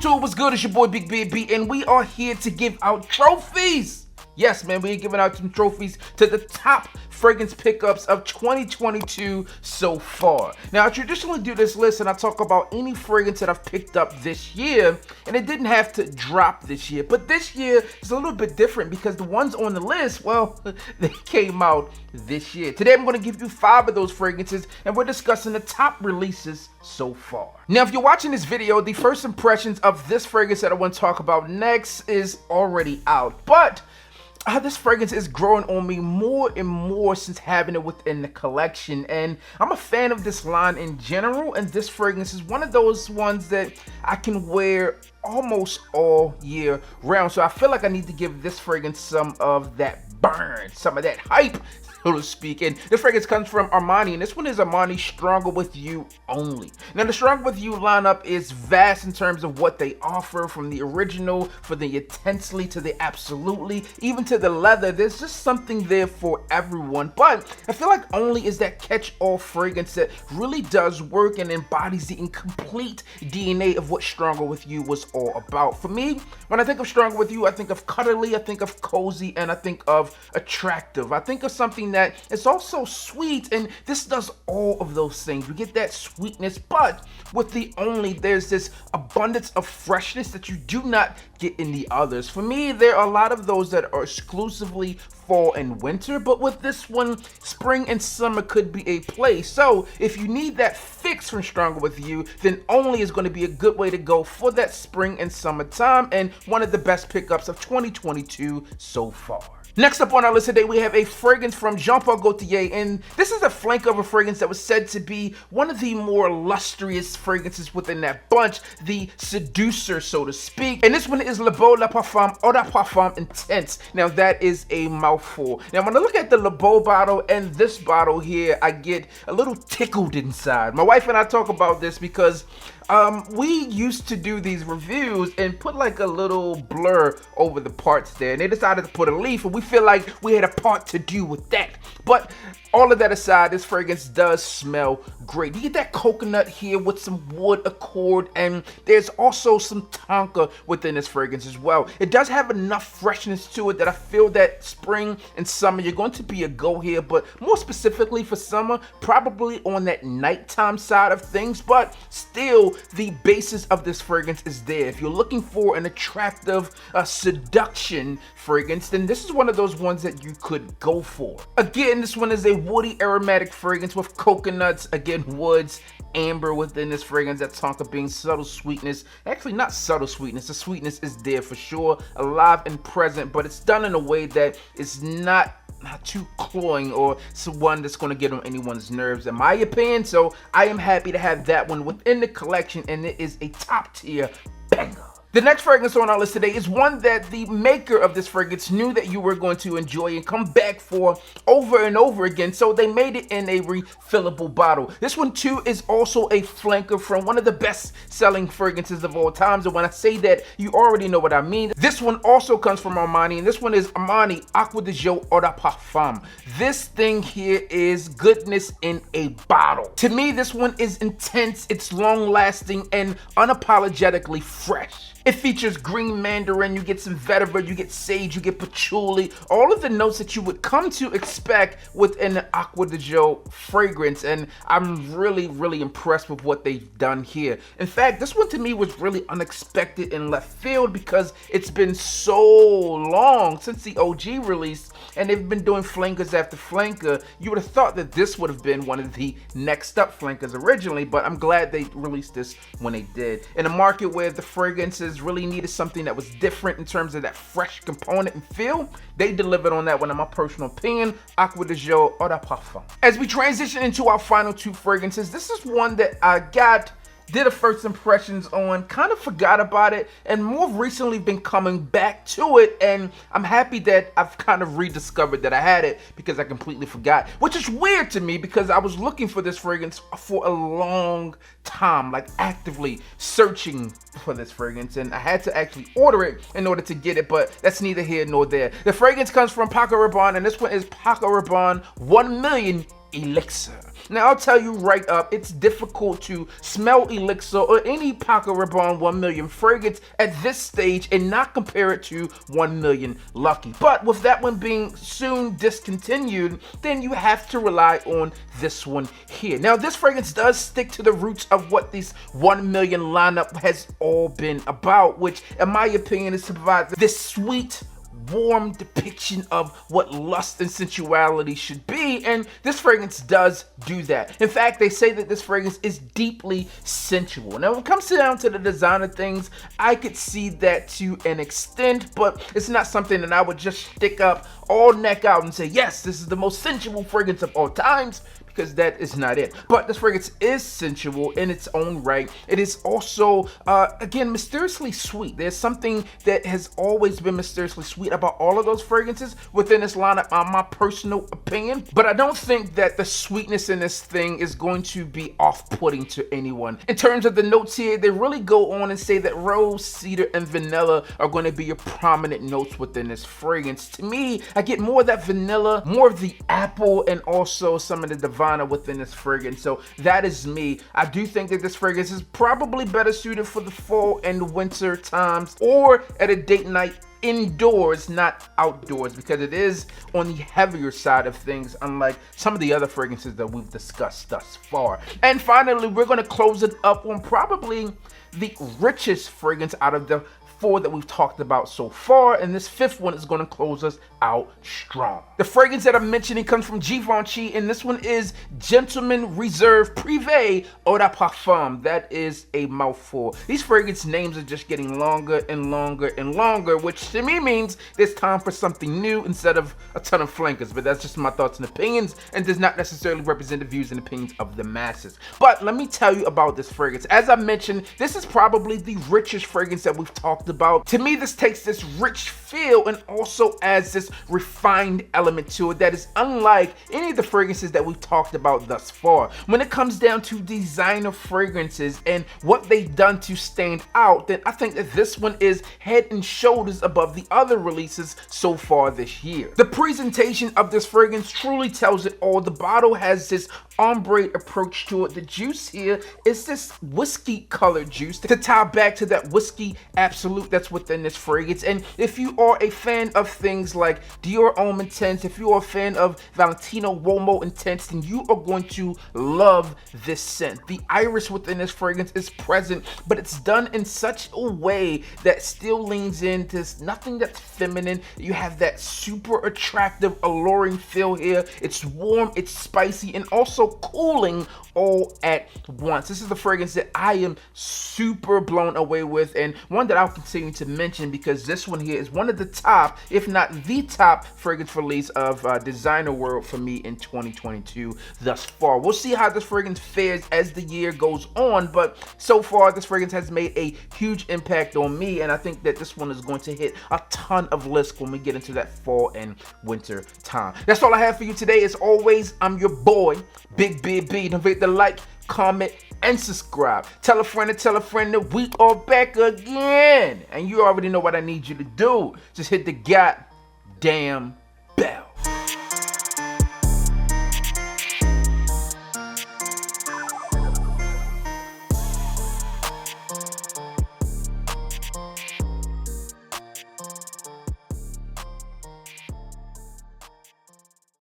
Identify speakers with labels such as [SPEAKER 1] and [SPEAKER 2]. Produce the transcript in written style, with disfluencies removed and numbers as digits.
[SPEAKER 1] YouTube, what's good? It's your boy Big Beard B, and we are here to give out trophies. Yes, man, we're giving out some trophies to the top fragrance pickups of 2022 so far. Now, I traditionally do this list and I talk about any fragrance that I've picked up this year, and it didn't have to drop this year. But this year is a little bit different because the ones on the list, well, they came out this year. Today, I'm going to give you 5 of those fragrances, and we're discussing the top releases so far. Now, if you're watching this video, the first impressions of this fragrance that I want to talk about next is already out. But this fragrance is growing on me more and more since having it within the collection, and I'm a fan of this line in general, and this fragrance is one of those ones that I can wear almost all year round. So I feel like I need to give this fragrance some of that burn, some of that hype, so to speak. And this fragrance comes from Armani, and this one is Armani Stronger With You Only. Now, the Stronger With You lineup is vast in terms of what they offer, from the original, for the intensely, to the absolutely, even to the leather. There's just something there for everyone. But I feel like Only is that catch-all fragrance that really does work and embodies the incomplete DNA of what Stronger With You was all about. For me, when I think of Stronger With You, I think of cuddly, I think of cozy, and I think of attractive. I think of something that is also sweet, and this does all of those things. We get that sweetness, but with the Only, there's this abundance of freshness that you do not get in the others. For me, there are a lot of those that are exclusively fall and winter, but with this one, spring and summer could be a play. So if you need that fix from Stronger With You, then Only is going to be a good way to go for that spring and summertime, and one of the best pickups of 2022 so far. Next up on our list today, we have a fragrance from Jean-Paul Gaultier, and this is a flank of a fragrance that was said to be one of the more lustrous fragrances within that bunch, the seducer, so to speak. And this one is Le Beau La Parfum Eau de Parfum Intense. Now, that is a mouthful. Now, when I look at the Le Beau bottle and this bottle here, I get a little tickled inside. My wife and I talk about this because we used to do these reviews and put like a little blur over the parts there, and they decided to put a leaf, and we feel like we had a part to do with that. But all of that aside, this fragrance does smell great. You get that coconut here with some wood accord, and there's also some tonka within this fragrance as well. It does have enough freshness to it that I feel that spring and summer, you're going to be a go here, but more specifically for summer, probably on that nighttime side of things. But still, the basis of this fragrance is there. If you're looking for an attractive seduction fragrance, then this is one of those ones that you could go for. Again, this one is a woody aromatic fragrance with coconuts, again woods, amber within this fragrance, that tonka being subtle sweetness. Actually, not subtle sweetness, the sweetness is there for sure, alive and present, but it's done in a way that is not too cloying or one that's going to get on anyone's nerves, in my opinion. So I am happy to have that one within the collection, and it is a top tier banger. The next fragrance on our list today is one that the maker of this fragrance knew that you were going to enjoy and come back for over and over again, so they made it in a refillable bottle. This one too is also a flanker from one of the best selling fragrances of all times, and when I say that, you already know what I mean. This one also comes from Armani, and this one is Armani Acqua Eau de Parfum. This thing here is goodness in a bottle. To me, this one is intense, it's long lasting, and unapologetically fresh. It features green mandarin, you get some vetiver, you get sage, you get patchouli, all of the notes that you would come to expect within an Acqua Eau fragrance, and I'm really, really impressed with what they've done here. In fact, this one to me was really unexpected in left field because it's been so long since the OG release, and they've been doing flankers after flanker. You would have thought that this would have been one of the next up flankers originally, but I'm glad they released this when they did. In a market where the fragrances really needed something that was different in terms of that fresh component and feel, they delivered on that one, in my personal opinion. Acqua Eau de Parfum. As we transition into our final 2 fragrances, this is one that I did a first impressions on, kind of forgot about it, and more recently been coming back to it, and I'm happy that I've kind of rediscovered that I had it because I completely forgot, which is weird to me because I was looking for this fragrance for a long time, like actively searching for this fragrance, and I had to actually order it in order to get it, but that's neither here nor there. The fragrance comes from Paco Rabanne, and this one is Paco Rabanne 1 Million Elixir. Now, I'll tell you right up, it's difficult to smell Elixir or any Paco Rabanne 1 million fragrance at this stage and not compare it to 1 million Lucky. But with that one being soon discontinued, then you have to rely on this one here. Now, this fragrance does stick to the roots of what this 1 million lineup has all been about, which in my opinion is to provide this sweet, warm depiction of what lust and sensuality should be, and this fragrance does do that. In fact, they say that this fragrance is deeply sensual. Now, when it comes down to the designer things, I could see that to an extent, but it's not something that I would just stick up all neck out and say, yes, this is the most sensual fragrance of all times, because that is not it. But this fragrance is sensual in its own right. It is also, again, mysteriously sweet. There's something that has always been mysteriously sweet about all of those fragrances within this lineup, my personal opinion. But I don't think that the sweetness in this thing is going to be off-putting to anyone. In terms of the notes here, they really go on and say that rose, cedar, and vanilla are going to be your prominent notes within this fragrance. To me, I get more of that vanilla, more of the apple, and also some of the divine within this fragrance. So that is me. I do think that this fragrance is probably better suited for the fall and winter times, or at a date night indoors, not outdoors, because it is on the heavier side of things, unlike some of the other fragrances that we've discussed thus far. And finally, we're going to close it up on probably the richest fragrance out of the 4 that we've talked about so far, and this 5th one is going to close us out strong. The fragrance that I'm mentioning comes from Givenchy, and this one is Gentleman Reserve Prive Eau de Parfum. That is a mouthful. These fragrance names are just getting longer and longer and longer, which to me means it's time for something new instead of a ton of flankers. But that's just my thoughts and opinions, and does not necessarily represent the views and opinions of the masses. But let me tell you about this fragrance. As I mentioned, this is probably the richest fragrance that we've talked about. To me, this takes this rich feel and also adds this refined element to it that is unlike any of the fragrances that we've talked about thus far. When it comes down to designer fragrances and what they've done to stand out, then I think that this one is head and shoulders above the other releases so far this year. The presentation of this fragrance truly tells it all. The bottle has this ombre approach to it. The juice here is this whiskey colored juice to tie back to that whiskey absolute that's within this fragrance. And if you are a fan of things like Dior Homme Intense, if you are a fan of Valentino Uomo Intense, then you are going to love this scent. The iris within this fragrance is present, but it's done in such a way that still leans into nothing that's feminine. You have that super attractive, alluring feel here. It's warm, it's spicy, and also cooling all at once. This is the fragrance that I am super blown away with, and one that I'll continue to mention because this one here is one of the top, if not the top, fragrance release of designer world for me in 2022 thus far. We'll see how this fragrance fares as the year goes on, but so far this fragrance has made a huge impact on me, and I think that this one is going to hit a ton of lists when we get into that fall and winter time. That's all I have for you today. As always, I'm your boy, Big B. Don't forget to like, comment, and subscribe. Tell a friend that we are back again. And you already know what I need you to do. Just hit the goddamn bell.